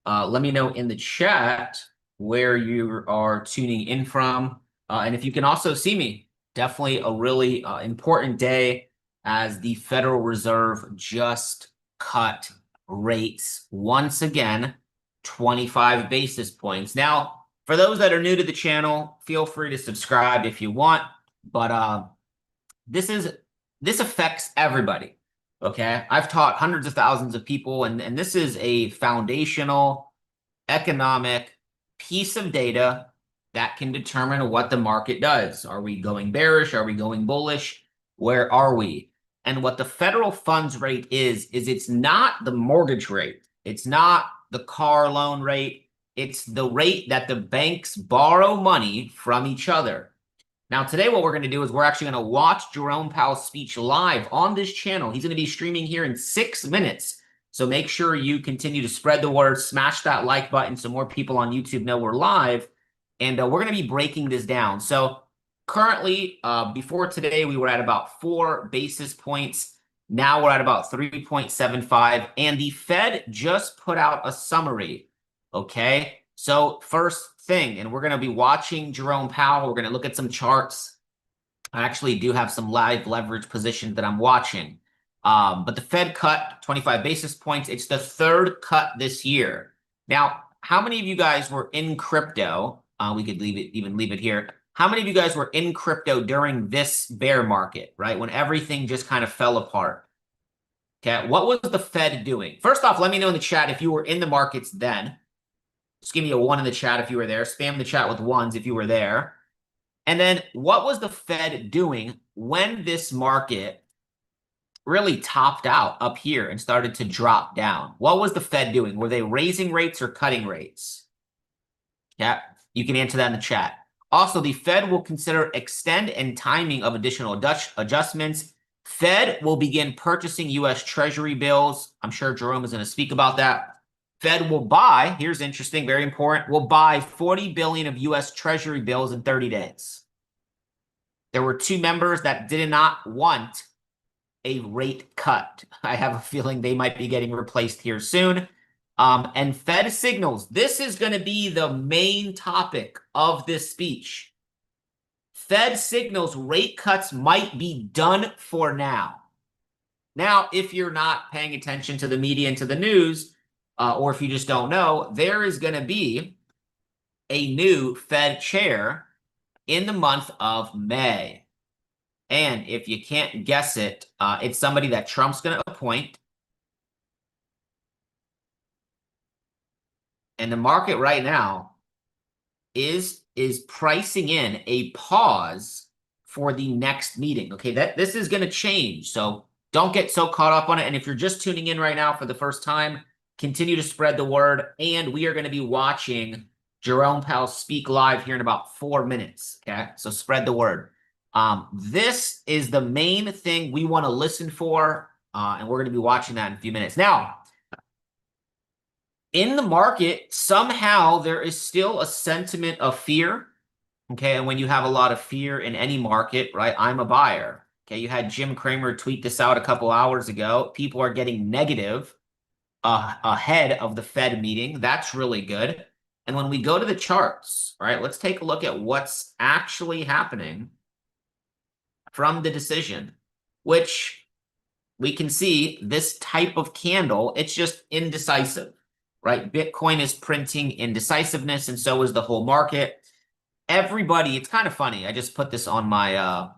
Let me know in the chat where you are tuning in from. And if you can also see me, definitely a really important day as the Federal Reserve just cut rates once again, 25 basis points. Now, for those that are new to the channel, feel free to subscribe if you want, but this affects everybody. Okay, I've taught hundreds of thousands of people, and this is a foundational economic piece of data that can determine what the market does. Are we going bearish? Are we going bullish? Where are we? And what the federal funds rate is it's not the mortgage rate. It's not the car loan rate. It's the rate that the banks borrow money from each other. Now, today what we're going to do is we're actually going to watch Jerome Powell's speech live on this channel. He's going to be streaming here in 6 minutes. So make sure you continue to spread the word, smash that like button so more people on YouTube know we're live. And we're going to be breaking this down. So currently, before today, we were at about 4 basis points. Now we're at about 3.75. And the Fed just put out a summary. Okay. So first thing, and we're going to be watching Jerome Powell. We're going to look at some charts. I actually do have some live leverage positions that I'm watching. But the Fed cut 25 basis points. It's the 3rd cut this year. Now, how many of you guys were in crypto? We could even leave it here. How many of you guys were in crypto during this bear market, right? When everything just kind of fell apart. Okay, what was the Fed doing? First off, let me know in the chat if you were in the markets then. Just give me a 1 in the chat if you were there. Spam the chat with 1s if you were there. And then what was the Fed doing when this market really topped out up here and started to drop down? What was the Fed doing? Were they raising rates or cutting rates? Yeah, you can answer that in the chat. Also, the Fed will consider extent and timing of additional adjustments. Fed will begin purchasing U.S. Treasury bills. I'm sure Jerome is going to speak about that. Fed will buy, here's interesting, very important, will buy 40 billion of U.S. Treasury bills in 30 days. There were 2 members that did not want a rate cut. I have a feeling they might be getting replaced here soon. And Fed signals, this is going to be the main topic of this speech. Fed signals rate cuts might be done for now. Now, if you're not paying attention to the media and to the news, or if you just don't know, there is going to be a new Fed chair in the month of May. And if you can't guess it, it's somebody that Trump's going to appoint. And the market right now is pricing in a pause for the next meeting. Okay, this is going to change. So don't get so caught up on it. And if you're just tuning in right now for the first time, continue to spread the word. And we are going to be watching Jerome Powell speak live here in about 4 minutes. Okay, so spread the word. This is the main thing we want to listen for. And we're going to be watching that in a few minutes. Now, in the market, somehow there is still a sentiment of fear. Okay, and when you have a lot of fear in any market, right, I'm a buyer. Okay, you had Jim Cramer tweet this out a couple hours ago. People are getting negative ahead of the Fed meeting. That's really good. And when we go to the charts, right, let's take a look at what's actually happening from the decision, which we can see this type of candle, it's just indecisive, right? Bitcoin is printing indecisiveness, and so is the whole market. Everybody, it's kind of funny. I just put this on my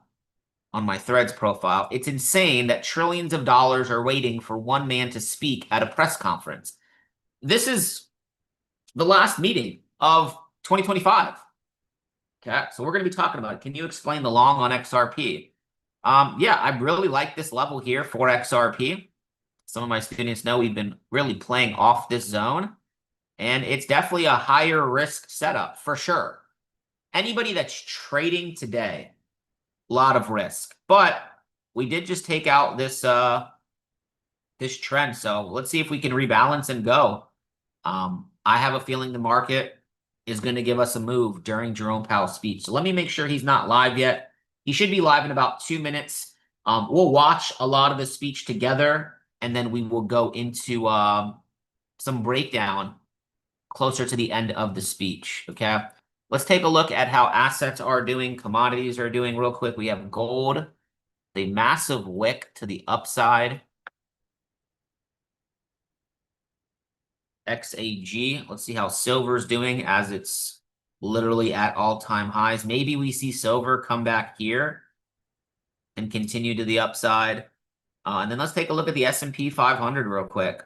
Threads profile. It's insane that trillions of dollars are waiting for one man to speak at a press conference. This is the last meeting of 2025. Okay, so we're going to be talking about it. Can you explain the long on XRP? Yeah, I really like this level here for XRP. Some of my students know we've been really playing off this zone, and it's definitely a higher risk setup for sure. Anybody that's trading today, a lot of risk, but we did just take out this this trend. So let's see if we can rebalance and go. I have a feeling the market is going to give us a move during Jerome Powell's speech. So let me make sure he's not live yet. He should be live in about 2 minutes. We'll watch a lot of the speech together, and then we will go into some breakdown closer to the end of the speech, okay? Let's take a look at how assets are doing, commodities are doing real quick. We have gold, the massive wick to the upside. XAG, let's see how silver's doing as it's literally at all-time highs. Maybe we see silver come back here and continue to the upside. And then let's take a look at the S&P 500 real quick.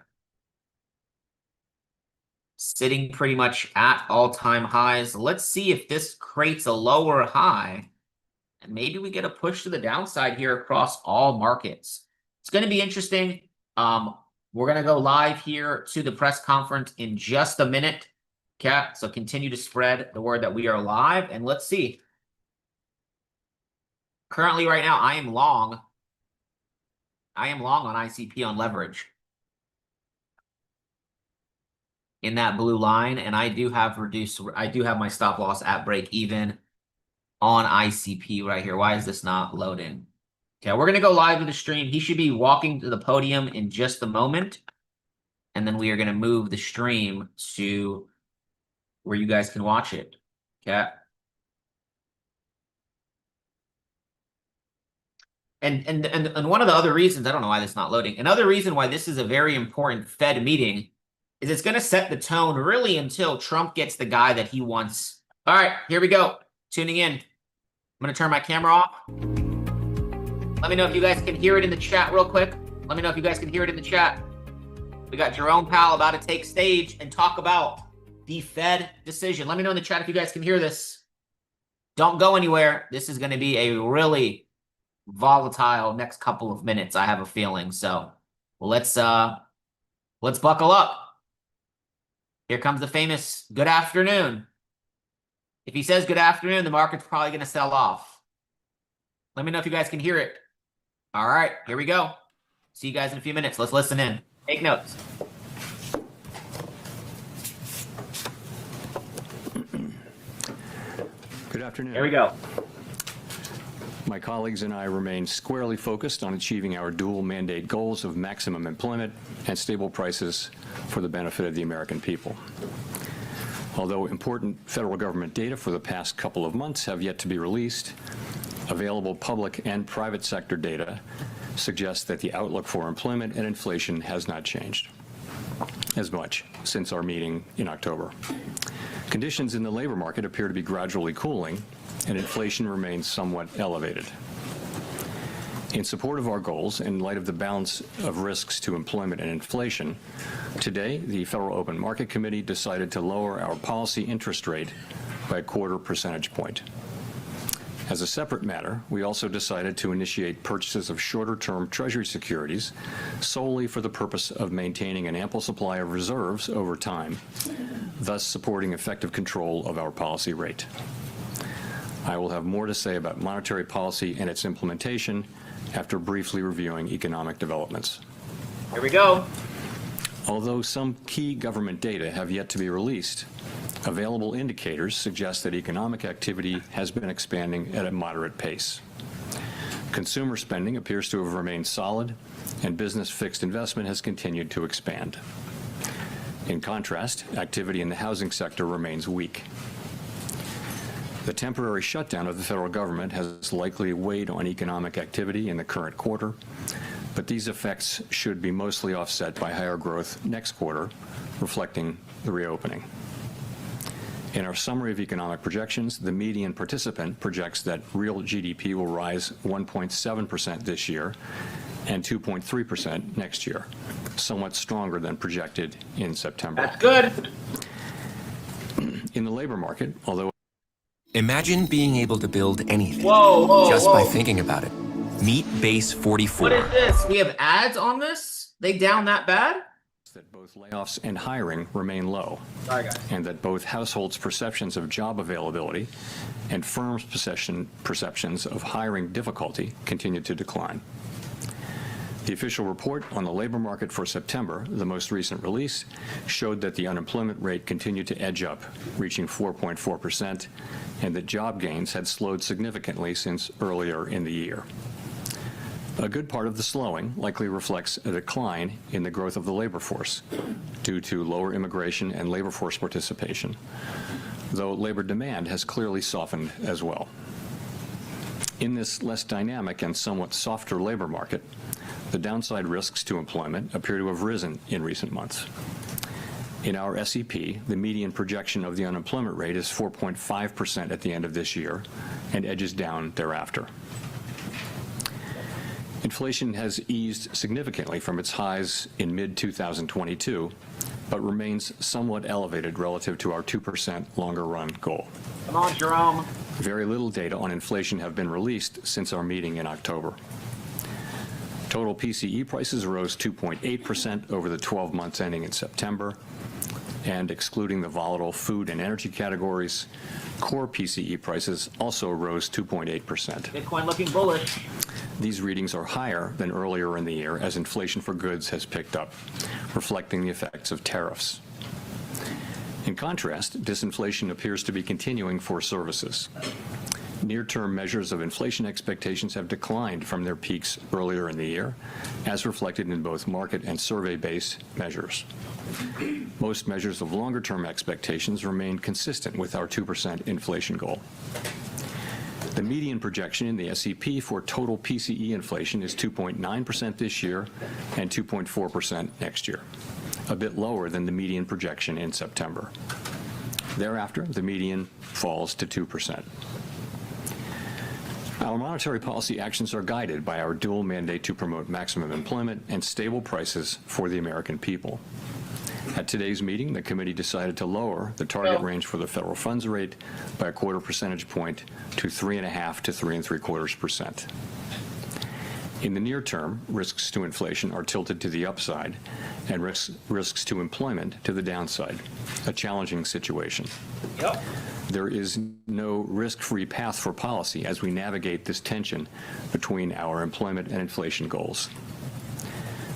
Sitting pretty much at all-time highs. Let's see if this creates a lower high. And maybe we get a push to the downside here across all markets. It's going to be interesting. We're going to go live here to the press conference in just a minute. Okay, so continue to spread the word that we are live. And let's see. Currently, right now, I am long. I am long on ICP on leverage in that blue line, and I do have my stop loss at break even on ICP right here. Why is this not loading? Okay, we're gonna go live to the stream. He should be walking to the podium in just a moment, and then we are gonna move the stream to where you guys can watch it. Okay. And one of the other reasons, I don't know why this is not loading. Another reason why this is a very important Fed meeting is it's going to set the tone really until Trump gets the guy that he wants. All right, here we go. Tuning in. I'm going to turn my camera off. Let me know if you guys can hear it in the chat real quick. Let me know if you guys can hear it in the chat. We got Jerome Powell about to take stage and talk about the Fed decision. Let me know in the chat if you guys can hear this. Don't go anywhere. This is going to be a really volatile next couple of minutes, I have a feeling. So let's buckle up. Here comes the famous good afternoon. If he says good afternoon, the market's probably going to sell off. Let me know if you guys can hear it. All right, here we go. See you guys in a few minutes. Let's listen in. Take notes. Good afternoon. Here we go. My colleagues and I remain squarely focused on achieving our dual mandate goals of maximum employment and stable prices for the benefit of the American people. Although important federal government data for the past couple of months have yet to be released, available public and private sector data suggests that the outlook for employment and inflation has not changed as much since our meeting in October. Conditions in the labor market appear to be gradually cooling, and inflation remains somewhat elevated. In support of our goals, in light of the balance of risks to employment and inflation, today the Federal Open Market Committee decided to lower our policy interest rate by 1/4 percentage point. As a separate matter, we also decided to initiate purchases of shorter-term Treasury securities solely for the purpose of maintaining an ample supply of reserves over time, thus supporting effective control of our policy rate. I will have more to say about monetary policy and its implementation after briefly reviewing economic developments. Here we go. Although some key government data have yet to be released, available indicators suggest that economic activity has been expanding at a moderate pace. Consumer spending appears to have remained solid, and business fixed investment has continued to expand. In contrast, activity in the housing sector remains weak. The temporary shutdown of the federal government has likely weighed on economic activity in the current quarter, but these effects should be mostly offset by higher growth next quarter, reflecting the reopening. In our summary of economic projections, the median participant projects that real GDP will rise 1.7% this year and 2.3% next year, somewhat stronger than projected in September. That's good. In the labor market, although Imagine being able to build anything Whoa, by thinking about it. Meet Base 44. What is this? We have ads on this? They down that bad? that both layoffs and hiring remain low, Sorry, guys. and that both households' perceptions of job availability and firms' perceptions of hiring difficulty continue to decline. The official report on the labor market for September, the most recent release, showed that the unemployment rate continued to edge up, reaching 4.4%, and that job gains had slowed significantly since earlier in the year. A good part of the slowing likely reflects a decline in the growth of the labor force due to lower immigration and labor force participation, though labor demand has clearly softened as well. In this less dynamic and somewhat softer labor market, the downside risks to employment appear to have risen in recent months. In our SEP, the median projection of the unemployment rate is 4.5% at the end of this year and edges down thereafter. Inflation has eased significantly from its highs in mid-2022, but remains somewhat elevated relative to our 2% longer-run goal. Come on, Jerome. Very little data on inflation have been released since our meeting in October. Total PCE prices rose 2.8% over the 12 months ending in September, and excluding the volatile food and energy categories, core PCE prices also rose 2.8%. Bitcoin looking bullish. These readings are higher than earlier in the year as inflation for goods has picked up, reflecting the effects of tariffs. In contrast, disinflation appears to be continuing for services. Near-term measures of inflation expectations have declined from their peaks earlier in the year, as reflected in both market and survey-based measures. Most measures of longer-term expectations remain consistent with our 2% inflation goal. The median projection in the SEP for total PCE inflation is 2.9% this year and 2.4% next year, a bit lower than the median projection in September. Thereafter, the median falls to 2%. Our monetary policy actions are guided by our dual mandate to promote maximum employment and stable prices for the American people. At today's meeting, the committee decided to lower the target range for the federal funds rate by a quarter percentage point to 3.5 to 3.75%. In the near term, risks to inflation are tilted to the upside and risks to employment to the downside, a challenging situation. Yep. There is no risk-free path for policy as we navigate this tension between our employment and inflation goals.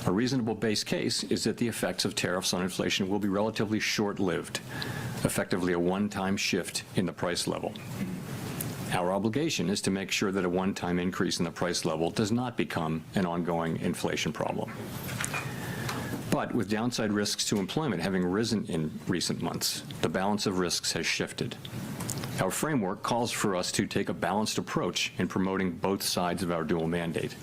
A reasonable base case is that the effects of tariffs on inflation will be relatively short-lived, effectively a one-time shift in the price level. Our obligation is to make sure that a one-time increase in the price level does not become an ongoing inflation problem. But with downside risks to employment having risen in recent months, the balance of risks has shifted. Our framework calls for us to take a balanced approach in promoting both sides of our dual mandate.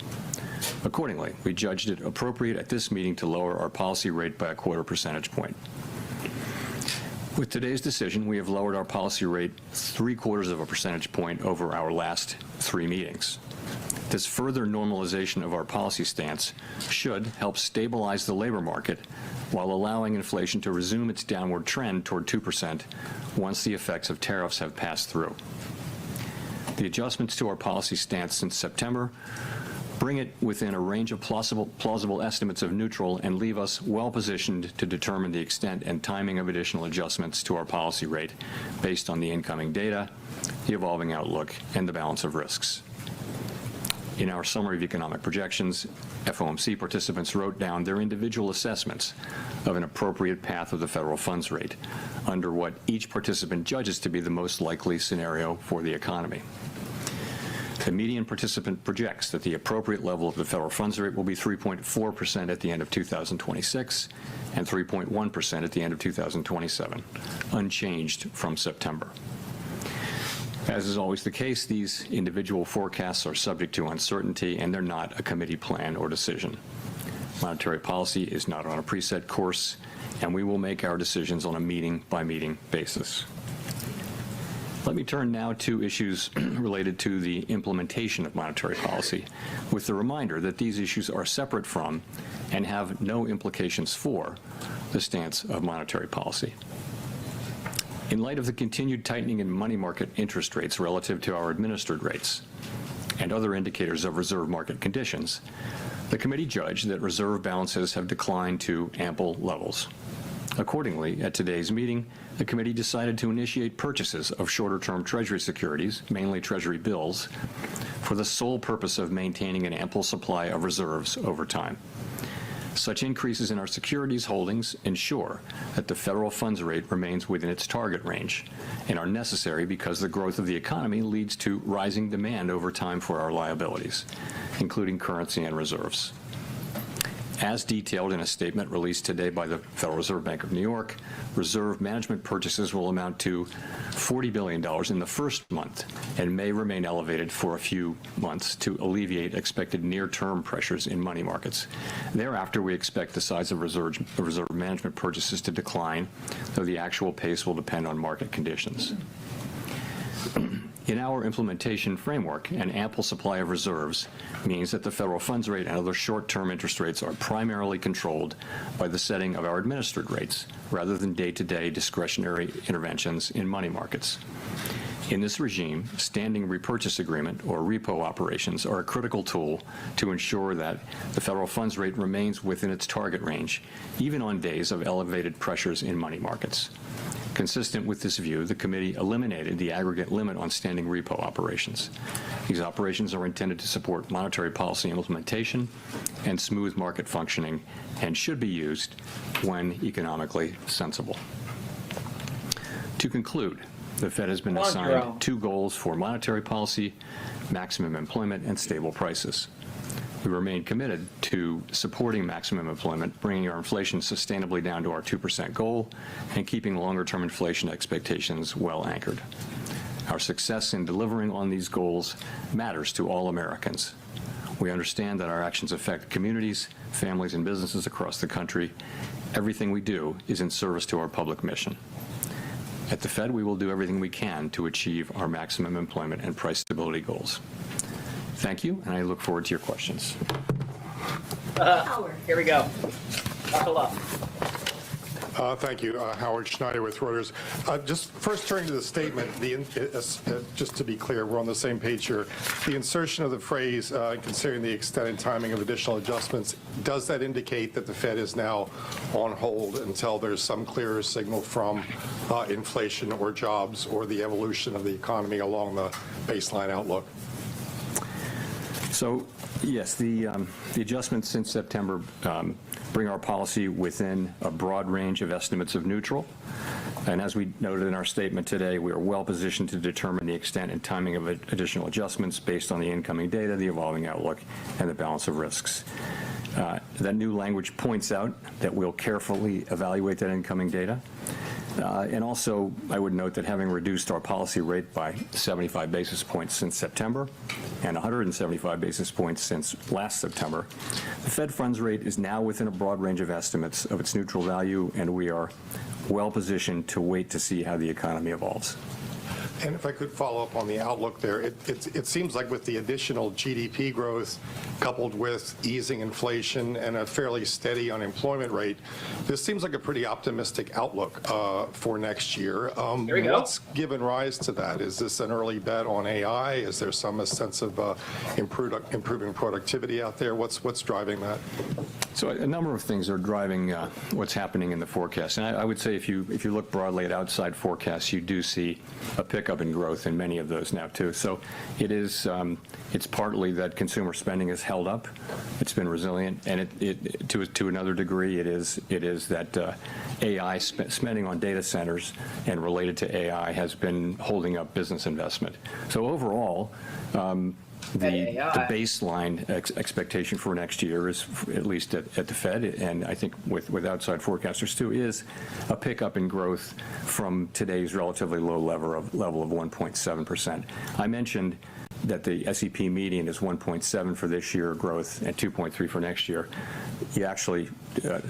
Accordingly, we judged it appropriate at this meeting to lower our policy rate by a quarter percentage point. With today's decision, we have lowered our policy rate 3/4 of a percentage point over our last 3 meetings. This further normalization of our policy stance should help stabilize the labor market while allowing inflation to resume its downward trend toward 2% once the effects of tariffs have passed through. The adjustments to our policy stance since September bring it within a range of plausible estimates of neutral and leave us well positioned to determine the extent and timing of additional adjustments to our policy rate based on the incoming data, the evolving outlook, and the balance of risks. In our summary of economic projections, FOMC participants wrote down their individual assessments of an appropriate path of the federal funds rate under what each participant judges to be the most likely scenario for the economy. The median participant projects that the appropriate level of the federal funds rate will be 3.4% at the end of 2026 and 3.1% at the end of 2027, unchanged from September. As is always the case, these individual forecasts are subject to uncertainty, and they're not a committee plan or decision. Monetary policy is not on a preset course, and we will make our decisions on a meeting-by-meeting basis. Let me turn now to issues related to the implementation of monetary policy, with the reminder that these issues are separate from and have no implications for the stance of monetary policy. In light of the continued tightening in money market interest rates relative to our administered rates and other indicators of reserve market conditions, the committee judged that reserve balances have declined to ample levels. Accordingly, at today's meeting, the committee decided to initiate purchases of shorter-term Treasury securities, mainly Treasury bills, for the sole purpose of maintaining an ample supply of reserves over time. Such increases in our securities holdings ensure that the federal funds rate remains within its target range and are necessary because the growth of the economy leads to rising demand over time for our liabilities, including currency and reserves. As detailed in a statement released today by the Federal Reserve Bank of New York, reserve management purchases will amount to $40 billion in the first month and may remain elevated for a few months to alleviate expected near-term pressures in money markets. Thereafter, we expect the size of reserve management purchases to decline, though the actual pace will depend on market conditions. In our implementation framework, an ample supply of reserves means that the federal funds rate and other short-term interest rates are primarily controlled by the setting of our administered rates, rather than day-to-day discretionary interventions in money markets. In this regime, standing repurchase agreement, or repo operations, are a critical tool to ensure that the federal funds rate remains within its target range, even on days of elevated pressures in money markets. Consistent with this view, the committee eliminated the aggregate limit on standing repo operations. These operations are intended to support monetary policy implementation and smooth market functioning and should be used when economically sensible. To conclude, the Fed has been assigned two goals for monetary policy: maximum employment and stable prices. We remain committed to supporting maximum employment, bringing our inflation sustainably down to our 2% goal, and keeping longer-term inflation expectations well anchored. Our success in delivering on these goals matters to all Americans. We understand that our actions affect communities, families, and businesses across the country. Everything we do is in service to our public mission. At the Fed, we will do everything we can to achieve our maximum employment and price stability goals. Thank you, and I look forward to your questions. Here we go. Buckle up. Thank you. Howard Schneider with Reuters. Just first turning to the statement, just to be clear, we're on the same page here. The insertion of the phrase, considering the extent and timing of additional adjustments, does that indicate that the Fed is now on hold until there's some clearer signal from inflation or jobs or the evolution of the economy along the baseline outlook? So, yes, the adjustments since September bring our policy within a broad range of estimates of neutral. And as we noted in our statement today, we are well positioned to determine the extent and timing of additional adjustments based on the incoming data, the evolving outlook, and the balance of risks. That new language points out that we'll carefully evaluate that incoming data. And also, I would note that having reduced our policy rate by 75 basis points since September and 175 basis points since last September, the Fed funds rate is now within a broad range of estimates of its neutral value, and we are well positioned to wait to see how the economy evolves. And if I could follow up on the outlook there, it seems like with the additional GDP growth coupled with easing inflation and a fairly steady unemployment rate, this seems like a pretty optimistic outlook for next year. There we go. What's given rise to that? Is this an early bet on AI? Is there some sense of improving productivity out there? What's driving that? So a number of things are driving what's happening in the forecast. And I would say if you look broadly at outside forecasts, you do see a pickup in growth in many of those now, too. So it is, it's partly that consumer spending has held up. It's been resilient. And to another degree, it is that AI spending on data centers and related to AI has been holding up business investment. So overall, the baseline expectation for next year is, at least at the Fed, and I think with outside forecasters too, is a pickup in growth from today's relatively low level of 1.7%. I mentioned that the SEP median is 1.7 for this year growth and 2.3 for next year. You actually,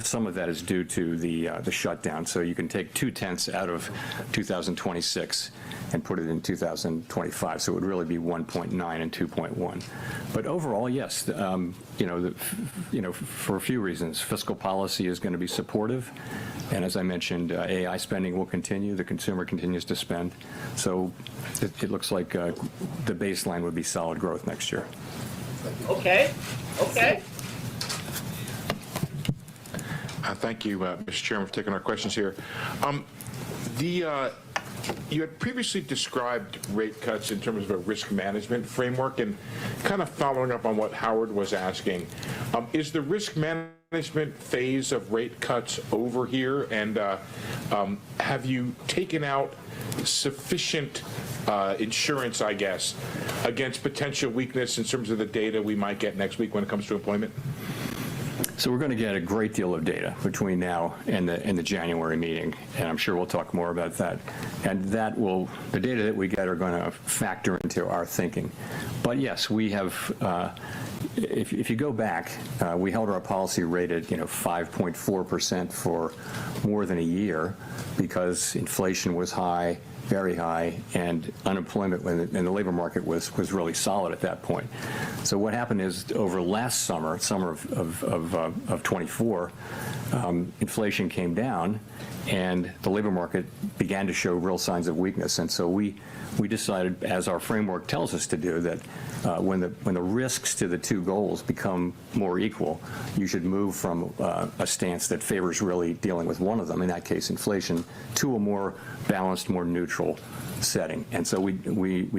some of that is due to the shutdown. So you can take 0.2 out of 2026 and put it in 2025. So it would really be 1.9 and 2.1. But overall, yes, for a few reasons, fiscal policy is going to be supportive. And as I mentioned, AI spending will continue. The consumer continues to spend. So it looks like the baseline would be solid growth next year. Okay. Thank you, Mr. Chairman, for taking our questions here. You had previously described rate cuts in terms of a risk management framework, and kind of following up on what Howard was asking, is the risk management management phase of rate cuts over here? And have you taken out sufficient insurance, I guess, against potential weakness in terms of the data we might get next week when it comes to employment? So we're going to get a great deal of data between now and the January meeting, and I'm sure we'll talk more about that. And the data that we get are going to factor into our thinking. But yes, we have, if you go back, we held our policy rate at 5.4% for more than a year because inflation was high, very high, and unemployment in the labor market was really solid at that point. So what happened is over last summer of 24, inflation came down, and the labor market began to show real signs of weakness. And so we decided, as our framework tells us to do, that when the risks to the two goals become more equal, you should move from a stance that favors really dealing with one of them, in that case inflation, to a more balanced, more neutral setting. And so we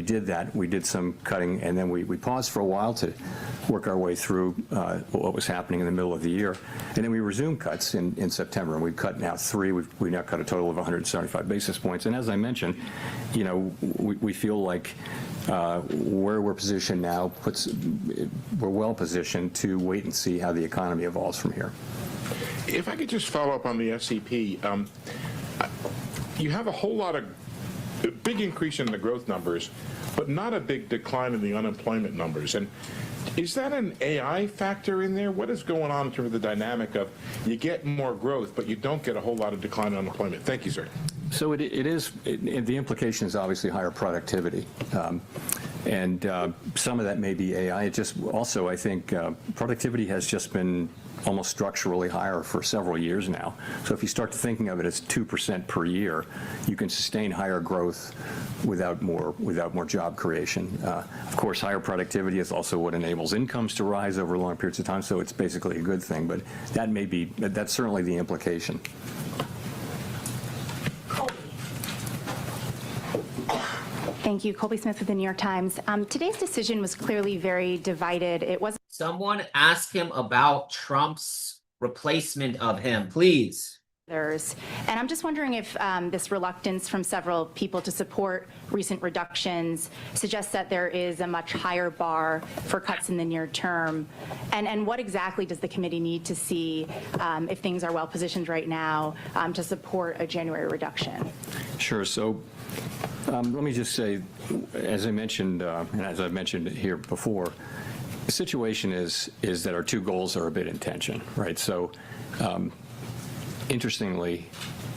did that. We did some cutting, and then we paused for a while to work our way through what was happening in the middle of the year. And then we resumed cuts in September, and we've cut now 3. We've now cut a total of 175 basis points. And as I mentioned, we feel like where we're positioned now we're well positioned to wait and see how the economy evolves from here. If I could just follow up on the SEP, you have a whole lot of big increase in the growth numbers, but not a big decline in the unemployment numbers. And is that an AI factor in there? What is going on in terms of the dynamic of you get more growth, but you don't get a whole lot of decline in unemployment? Thank you, sir. So the implication is obviously higher productivity. And some of that may be AI. It just also, I think, productivity has just been almost structurally higher for several years now. So if you start thinking of it as 2% per year, you can sustain higher growth without more job creation. Of course, higher productivity is also what enables incomes to rise over long periods of time. So it's basically a good thing. But that's certainly the implication. Thank you. Colby Smith with the New York Times. Today's decision was clearly very divided. It wasn't. Someone ask him about Trump's replacement of him, please. And I'm just wondering if this reluctance from several people to support recent reductions suggests that there is a much higher bar for cuts in the near term. And what exactly does the committee need to see if things are well positioned right now to support a January reduction? Sure. So let me just say, as I mentioned, and as I've mentioned here before, the situation is that our two goals are a bit in tension, right? So interestingly,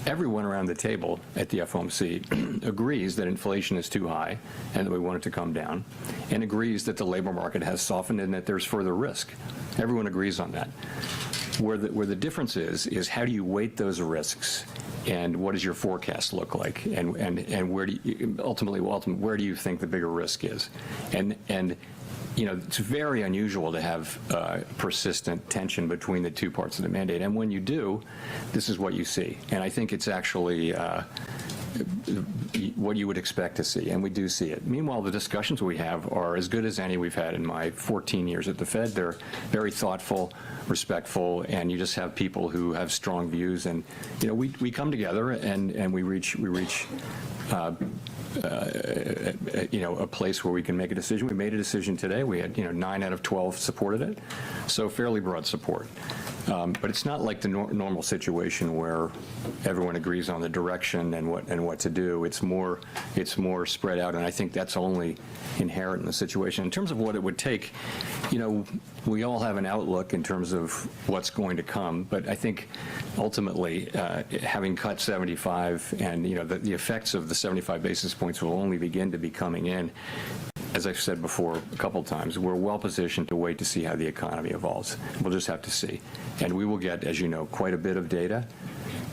everyone around the table at the FOMC agrees that inflation is too high and that we want it to come down, and agrees that the labor market has softened and that there's further risk. Everyone agrees on that. Where the difference is how do you weight those risks, and what does your forecast look like, and where do you, ultimately where do you think the bigger risk is, and it's very unusual to have persistent tension between the two parts of the mandate, and when you do, this is what you see, and I think it's actually what you would expect to see, and we do see it. Meanwhile, the discussions we have are as good as any we've had in my 14 years at the Fed. They're very thoughtful, respectful, and you just have people who have strong views, and we come together and we reach a place where we can make a decision. We made a decision today. We had 9 out of 12 supported it, so fairly broad support. But it's not like the normal situation where everyone agrees on the direction and what to do. It's more spread out, and I think that's only inherent in the situation. In terms of what it would take, we all have an outlook in terms of what's going to come, but I think ultimately having cut 75 and the effects of the 75 basis points will only begin to be coming in. As I've said before a couple times, we're well positioned to wait to see how the economy evolves. We'll just have to see. And we will get, as you know, quite a bit of data.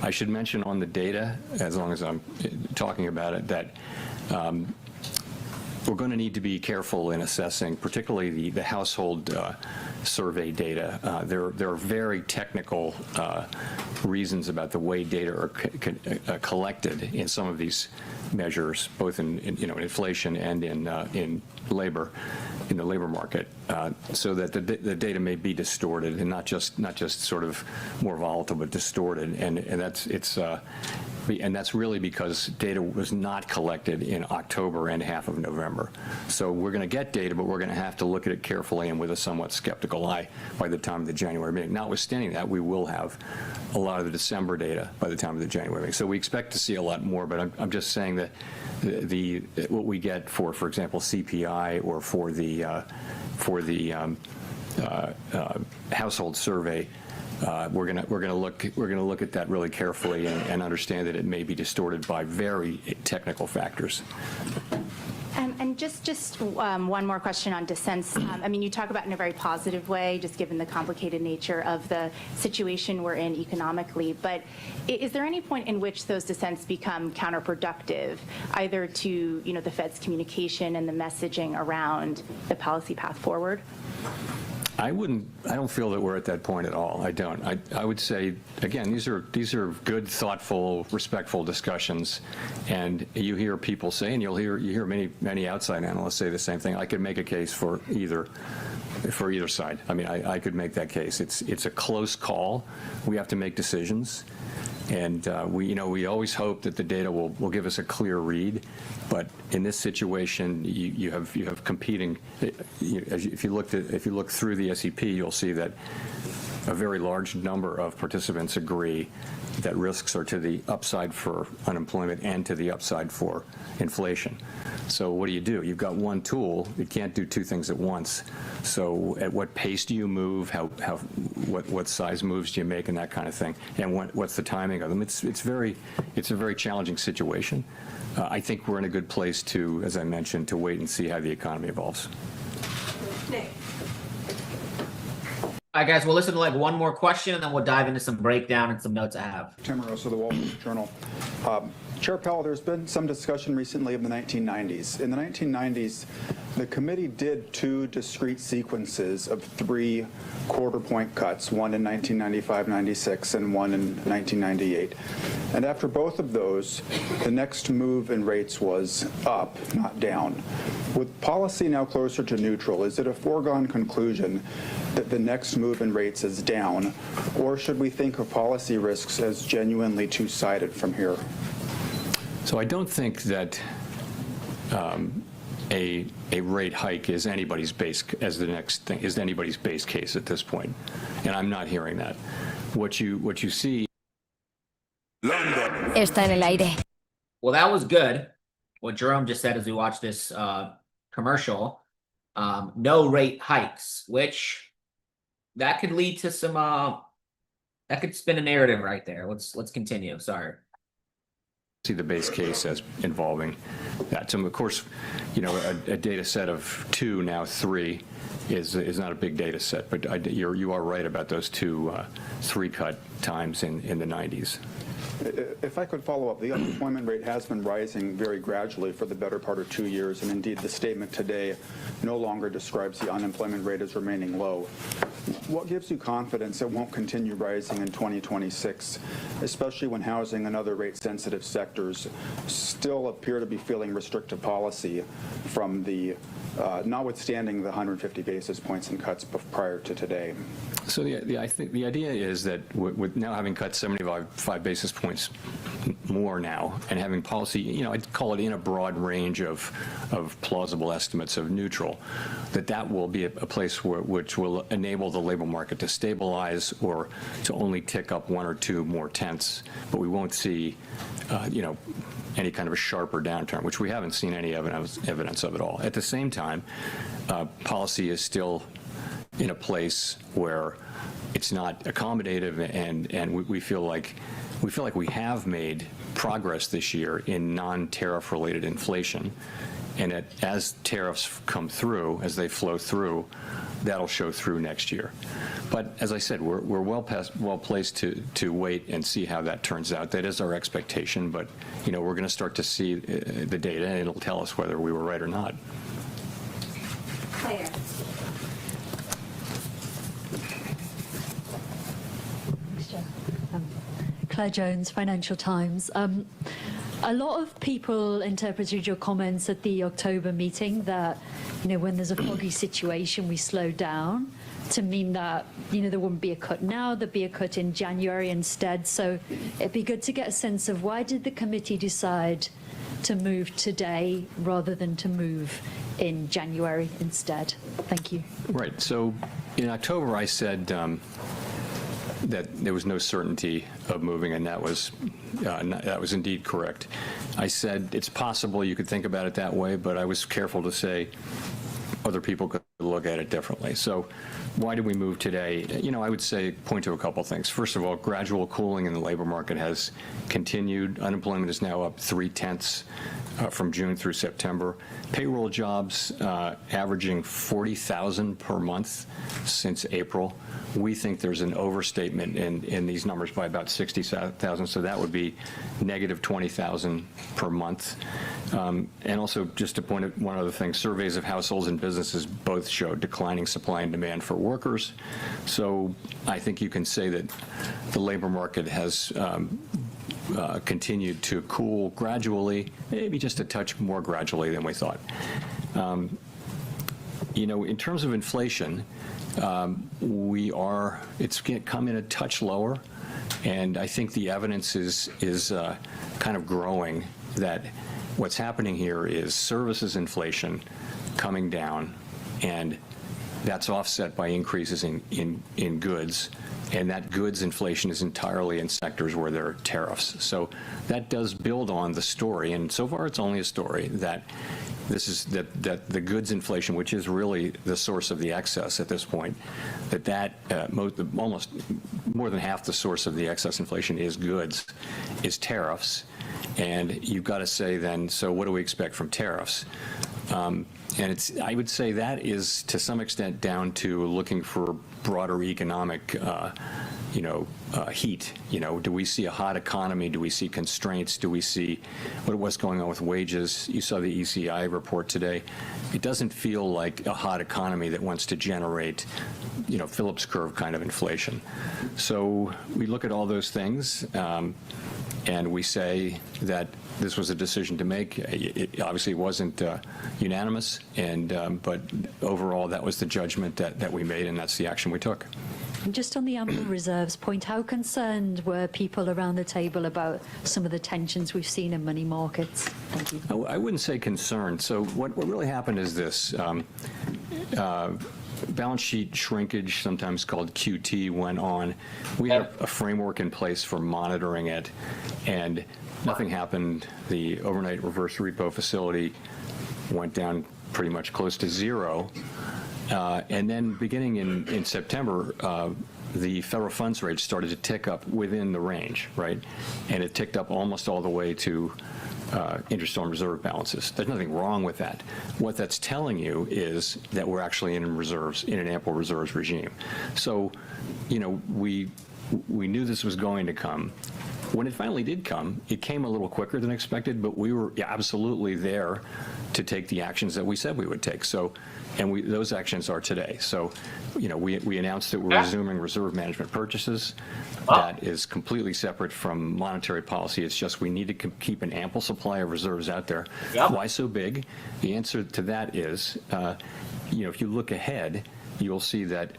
I should mention on the data, as long as I'm talking about it, that we're going to need to be careful in assessing, particularly the household survey data. There are very technical reasons about the way data are collected in some of these measures, both in inflation and in labor, in the labor market, so that the data may be distorted and not just sort of more volatile, but distorted, and that's really because data was not collected in October and half of November. So we're going to get data, but we're going to have to look at it carefully and with a somewhat skeptical eye by the time of the January meeting. Notwithstanding that, we will have a lot of the December data by the time of the January meeting. So we expect to see a lot more, but I'm just saying that what we get for example, CPI or for the household survey, we're going to look at that really carefully and understand that it may be distorted by very technical factors. And just one more question on dissents. I mean, you talk about it in a very positive way, just given the complicated nature of the situation we're in economically. But is there any point in which those dissents become counterproductive, either to the Fed's communication and the messaging around the policy path forward? I don't feel that we're at that point at all. I don't. I would say, again, these are good, thoughtful, respectful discussions, and you hear people say, and you hear many outside analysts say the same thing. I could make a case for either side. I mean, I could make that case. It's a close call. We have to make decisions. And we always hope that the data will give us a clear read, but in this situation, you have competing. If you look through the SEP, you'll see that a very large number of participants agree that risks are to the upside for unemployment and to the upside for inflation. So what do? You've got one tool. You can't do two things at once. So at what pace do you move? What size moves do you make, and that kind of thing? And what's the timing of them? It's a very challenging situation. I think we're in a good place to, as I mentioned, to wait and see how the economy evolves. Nick. All right, guys, we'll listen to one more question, and then we'll dive into some breakdown and some notes I have. Tim Rosso of the Wall Street Journal. Chair Powell, there's been some discussion recently of the 1990s. In the 1990s, the committee did two discrete sequences of 3 quarter-point cuts, one in 1995-96 and one in 1998. And after both of those, the next move in rates was up, not down. With policy now closer to neutral, is it a foregone conclusion that the next move in rates is down, or should we think of policy risks as genuinely two-sided from here? So I don't think that a rate hike is anybody's base case at this point, and I'm not hearing that. What you see. Está en el aire. Well, that was good. What Jerome just said as we watched this commercial, no rate hikes, which that could lead to some that could spin a narrative right there. Let's continue. Sorry. See the base case as involving that. So of course, a data set of 2, now 3, is not a big data set, but you are right about those 2 3-cut times in the 90s. If I could follow up, the unemployment rate has been rising very gradually for the better part of 2 years, and indeed the statement today no longer describes the unemployment rate as remaining low. What gives you confidence it won't continue rising in 2026, especially when housing and other rate-sensitive sectors still appear to be feeling restrictive policy from the, notwithstanding the 150 basis points in cuts prior to today? So I think the idea is that with now having cut 75 basis points more now, and having policy, I'd call it in a broad range of plausible estimates of neutral, that will be a place which will enable the labor market to stabilize or to only tick up 1 or 2 more tenths, but we won't see, any kind of a sharper downturn, which we haven't seen any evidence of at all. At the same time, policy is still in a place where it's not accommodative, and we feel like we have made progress this year in non-tariff related inflation, And as tariffs come through, as they flow through, that'll show through next year. But as I said, we're well placed to wait and see how that turns out. That is our expectation, but we're going to start to see the data, and it'll tell us whether we were right or not. Claire. Claire Jones, Financial Times. A lot of people interpreted your comments at the October meeting that, when there's a foggy situation, we slow down, to mean that, there wouldn't be a cut now, there'd be a cut in January instead. So it'd be good to get a sense of why did the committee decide to move today rather than to move in January instead? Thank you. Right. So in October, I said that there was no certainty of moving, and that was indeed correct. I said it's possible you could think about it that way, but I was careful to say other people could look at it differently. So why did we move today? I would say point to a couple things. First of all, gradual cooling in the labor market has continued. Unemployment is now up 0.3 from June through September. Payroll jobs averaging 40,000 per month since April. We think there's an overstatement in these numbers by about 60,000, so that would be negative 20,000 per month. And also, just to point out one other thing, surveys of households and businesses both show declining supply and demand for workers. So I think you can say that the labor market has continued to cool gradually, maybe just a touch more gradually than we thought. In terms of inflation, it's come in a touch lower, and I think the evidence is kind of growing that what's happening here is services inflation coming down, and that's offset by increases in goods, and that goods inflation is entirely in sectors where there are tariffs. So that does build on the story, and so far it's only a story, that that the goods inflation, which is really the source of the excess at this point, almost more than half the source of the excess inflation is goods, is tariffs. And you've got to say then, so what do we expect from tariffs? And I would say that is to some extent down to looking for broader economic heat. Do we see a hot economy? Do we see constraints? Do we see what's going on with wages? You saw the ECI report today. It doesn't feel like a hot economy that wants to generate, Phillips curve kind of inflation. So we look at all those things, and we say that this was a decision to make. It obviously wasn't unanimous, but overall that was the judgment that we made, and that's the action we took. And just on the ample reserves point, how concerned were people around the table about some of the tensions we've seen in money markets? Thank you. I wouldn't say concerned. So what really happened is this. Balance sheet shrinkage, sometimes called QT, went on. We had a framework in place for monitoring it, and nothing happened. The overnight reverse repo facility went down pretty much close to zero. And then beginning in September, the federal funds rate started to tick up within the range, right? And it ticked up almost all the way to interest on reserve balances. There's nothing wrong with that. What that's telling you is that we're actually in an ample reserves regime. So, we knew this was going to come. When it finally did come, it came a little quicker than expected, but we were absolutely there to take the actions that we said we would take. So, and those actions are today. So, we announced that we're resuming reserve management purchases. That is completely separate from monetary policy. It's just we need to keep an ample supply of reserves out there. Why so big? The answer to that is, if you look ahead, you'll see that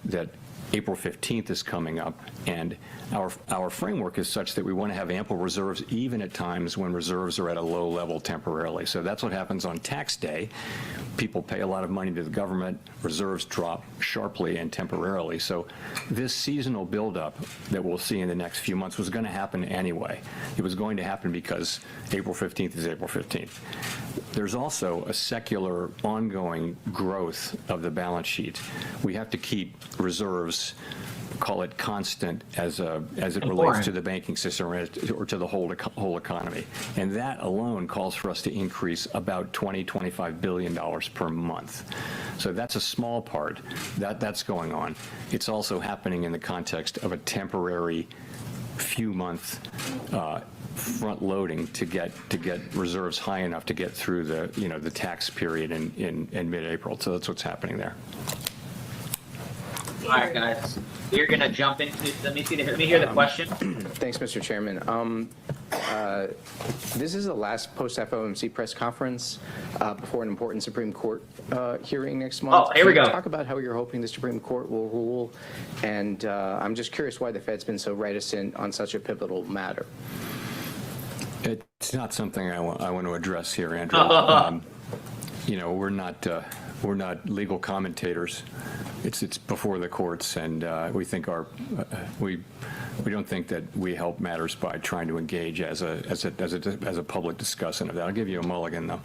April 15th is coming up, and our framework is such that we want to have ample reserves even at times when reserves are at a low level temporarily. So that's what happens on tax day. People pay a lot of money to the government, reserves drop sharply and temporarily. So this seasonal buildup that we'll see in the next few months was going to happen anyway. It was going to happen because April 15th is April 15th. There's also a secular ongoing growth of the balance sheet. We have to keep reserves remains, call it constant as it relates Important. to the banking system or to the whole economy. And that alone calls for us to increase about $20-25 billion per month. So that's a small part. That's going on. It's also happening in the context of a temporary few-month front loading to get reserves high enough to get through the tax period in mid-April. So that's what's happening there. All right, guys, we're gonna jump into. Let me hear the question. Thanks, Mr. Chairman. This is the last post-FOMC press conference before an important Supreme Court hearing next month. Oh, here we Can go. you talk about how you're hoping the Supreme Court will rule? And I'm just curious why the Fed's been so reticent on such a pivotal matter. It's not something I want to address here, Andrew. We're not legal commentators. It's before the courts, and we think we don't think that we help matters by trying to engage as a public discussion of that. I'll give you a mulligan though.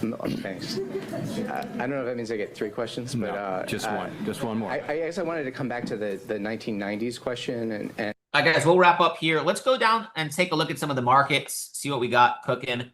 No, thanks. I don't know if that means I get 3 questions, but No, just one more. I guess I wanted to come back to the 1990s question and. All right, guys, we'll wrap up here. Let's go down and take a look at some of the markets, see what we got cooking.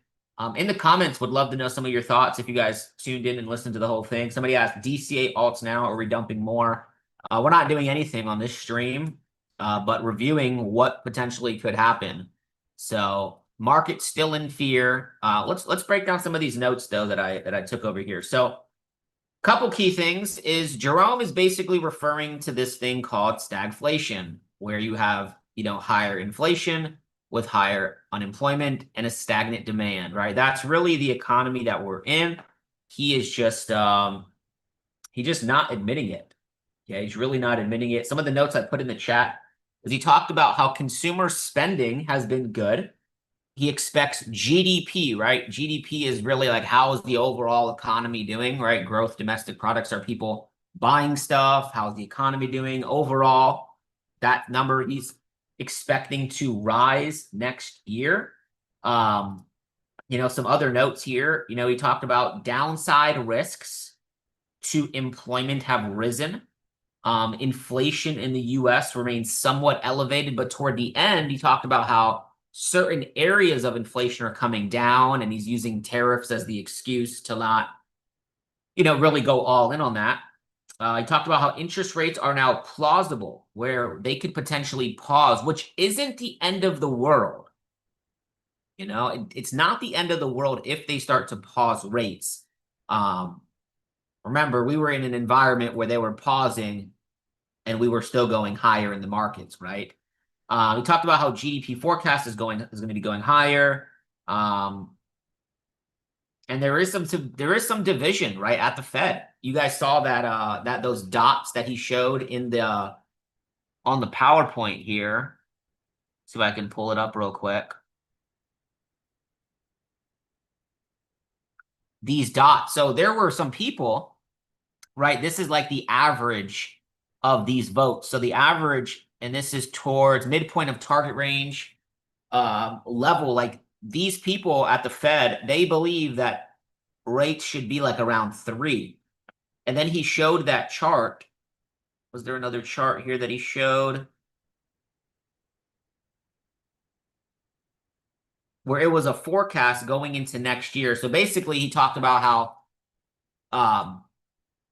In the comments, would love to know some of your thoughts if you guys tuned in and listened to the whole thing. Somebody asked, DCA alts now, or are we dumping more? We're not doing anything on this stream, but reviewing what potentially could happen. So market still in fear. Let's break down some of these notes though that I took over here. So couple key things is Jerome is basically referring to this thing called stagflation, where you have, higher inflation with higher unemployment and a stagnant demand, right? That's really the economy that we're in. He is just, he's just not admitting it. Yeah, he's really not admitting it. Some of the notes I put in the chat is he talked about how consumer spending has been good. He expects GDP, right? GDP is really like, how is the overall economy doing, right? Growth, domestic products, are people buying stuff? How's the economy doing overall? That number he's expecting to rise next year. Some other notes here. He talked about downside risks to employment have risen. Inflation in the U.S. remains somewhat elevated, but toward the end, he talked about how certain areas of inflation are coming down, and he's using tariffs as the excuse to not, really go all in on that. He talked about how interest rates are now plausible, where they could potentially pause, which isn't the end of the world. It's not the end of the world if they start to pause rates. Remember, we were in an environment where they were pausing and we were still going higher in the markets, right? He talked about how GDP forecast is going to be going higher. And there is some division, right, at the Fed. You guys saw that those dots that he showed on the PowerPoint here. See if I can pull it up real quick. These dots. So there were some people, right? This is like the average of these votes. So the average, and this is towards midpoint of target range level, like these people at the Fed, they believe that rates should be like around 3. And then he showed that chart. Was there another chart here that he showed? Where it was a forecast going into next year. So basically he talked about how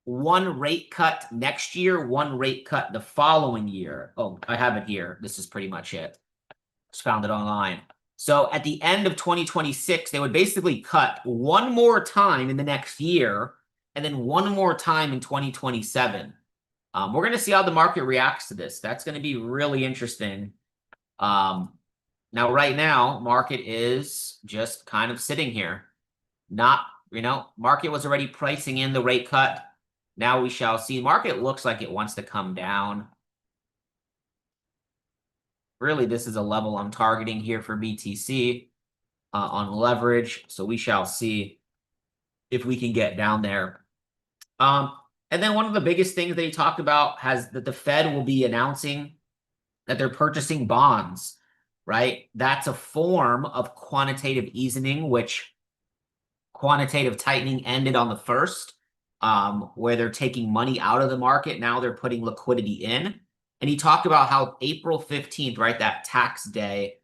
1 rate cut next year, 1 rate cut the following year. Oh, I have it here. This is pretty much it. Just found it online. So at the end of 2026, they would basically cut 1 more time in the next year, and then 1 more time in 2027. We're going to see how the market reacts to this. That's going to be really interesting. Now, right now, market is just kind of sitting here. Market was already pricing in the rate cut. Now we shall see. Market looks like it wants to come down. Really, this is a level I'm targeting here for BTC on leverage. So we shall see if we can get down there. And then one of the biggest things they talked about has that the Fed will be announcing that they're purchasing bonds, right? That's a form of quantitative easing, which quantitative tightening ended on the 1st, where they're taking money out of the market. Now they're putting liquidity in. And he talked about how April 15th, right, that tax day,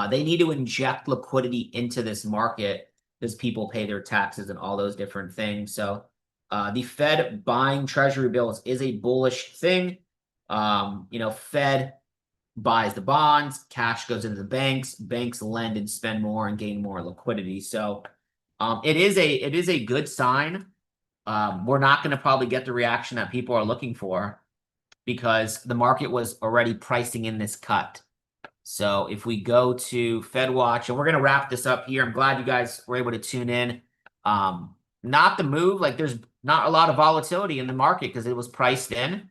they need to inject liquidity into this market because people pay their taxes and all those different things. So the Fed buying treasury bills is a bullish thing. Fed buys the bonds, cash goes into the banks, banks lend and spend more and gain more liquidity. So it is a good sign. We're not going to probably get the reaction that people are looking for because the market was already pricing in this cut. So if we go to FedWatch, and we're going to wrap this up here. I'm glad you guys were able to tune in. Not the move, like there's not a lot of volatility in the market because it was priced in.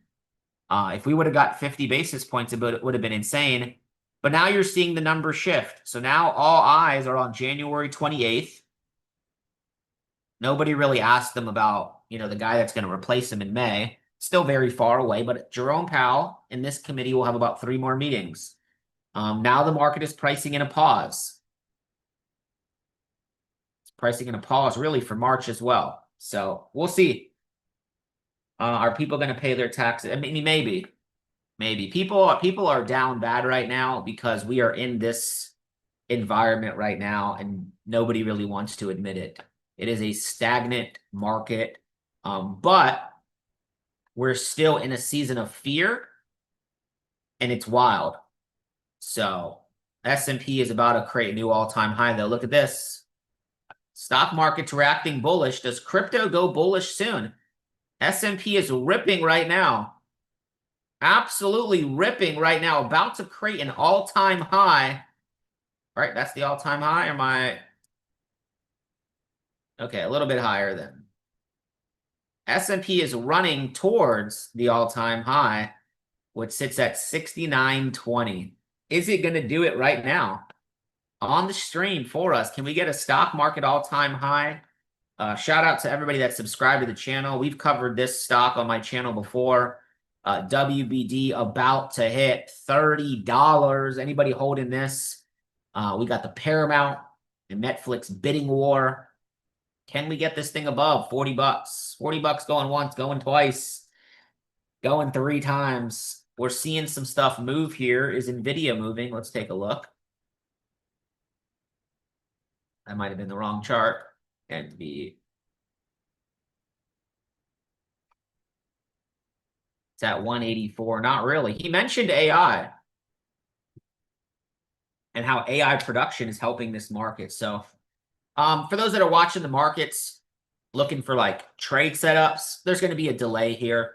If we would have got 50 basis points, it would have been insane. But now you're seeing the numbers shift. So now all eyes are on January 28th. Nobody really asked them about, the guy that's going to replace him in May. Still very far away, but Jerome Powell in this committee will have about 3 more meetings. Now the market is pricing in a pause. It's pricing in a pause really for March as well. So we'll see. Are people going to pay their taxes? I mean, maybe. People are down bad right now because we are in this environment right now and nobody really wants to admit it. It is a stagnant market, but we're still in a season of fear and it's wild. So S&P is about to create a new all-time high though. Look at this. Stock market's reacting bullish. Does crypto go bullish soon? S&P is ripping right now. Absolutely ripping right now. About to create an all-time high. All right, that's the all-time high. Or am I... Okay, a little bit higher then. S&P is running towards the all-time high, which sits at 69.20. Is it going to do it right now? On the stream for us, can we get a stock market all-time high? Shout out to everybody that's subscribed to the channel. We've covered this stock on my channel before. WBD about to hit $30. Anybody holding this? We got the Paramount and Netflix bidding war. Can we get this thing above 40 bucks? 40 bucks going once, going twice, going 3 times. We're seeing some stuff move here. Is Nvidia moving? Let's take a look. That might have been the wrong chart. And it's at 184. Not really. He mentioned AI and how AI production is helping this market. So for those that are watching the markets, looking for like trade setups, there's going to be a delay here.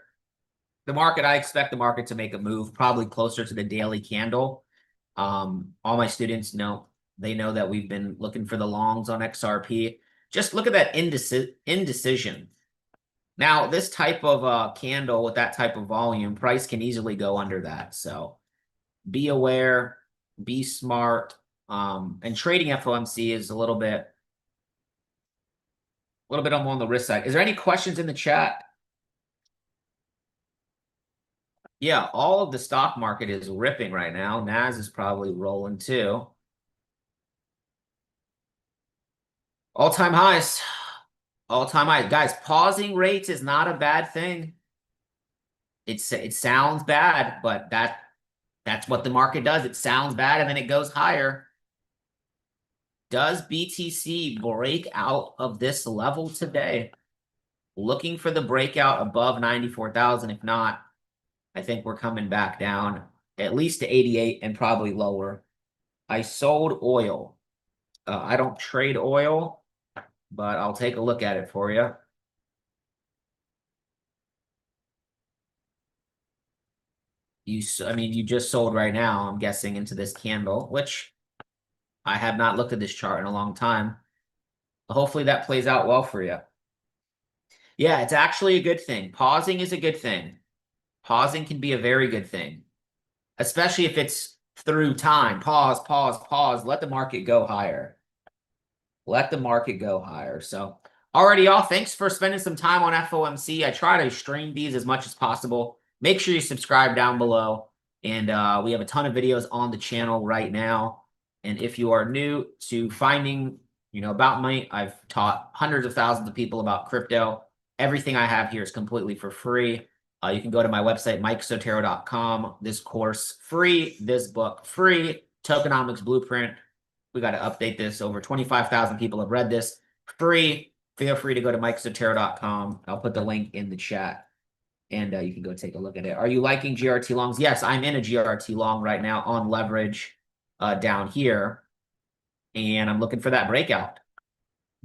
The market, I expect the market to make a move probably closer to the daily candle. All my students know, they know that we've been looking for the longs on XRP. Just look at that indecision. Now, this type of candle with that type of volume, price can easily go under that. So be aware, be smart. And trading FOMC is a little bit on the risk side. Is there any questions in the chat? Yeah, all of the stock market is ripping right now. Nas is probably rolling too. All-time highs. All-time highs. Guys, pausing rates is not a bad thing. It sounds bad, but that's what the market does. It sounds bad, and then it goes higher. Does BTC break out of this level today? Looking for the breakout above 94,000. If not, I think we're coming back down at least to 88 and probably lower. I sold oil. I don't trade oil, but I'll take a look at it for you. You just sold right now, I'm guessing, into this candle, which I have not looked at this chart in a long time. Hopefully that plays out well for you. Yeah, it's actually a good thing. Pausing is a good thing. Pausing can be a very good thing, especially if it's through time. Pause, pause, pause. Let the market go higher. Let the market go higher. So, alrighty, y'all. Thanks for spending some time on FOMC. I try to stream these as much as possible. Make sure you subscribe down below. And we have a ton of videos on the channel right now. And if you are new to finding, about me, I've taught hundreds of thousands of people about crypto. Everything I have here is completely for free. You can go to my website, mikesotero.com. This course free, this book free, Tokenomics Blueprint. We got to update this. Over 25,000 people have read this free. Feel free to go to mikesotero.com. I'll put the link in the chat, and you can go take a look at it. Are you liking GRT longs? Yes, I'm in a GRT long right now on leverage down here, and I'm looking for that breakout.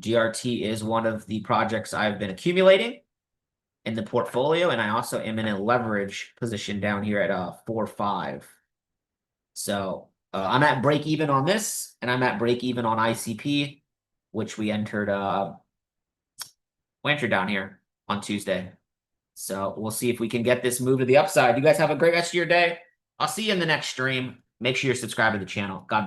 GRT is one of the projects I've been accumulating in the portfolio, and I also am in a leverage position down here at 4.5. So I'm at break even on this, and I'm at break even on ICP, which we entered down here on Tuesday. So we'll see if we can get this move to the upside. You guys have a great rest of your day. I'll see you in the next stream. Make sure you're subscribed to the channel. God bless.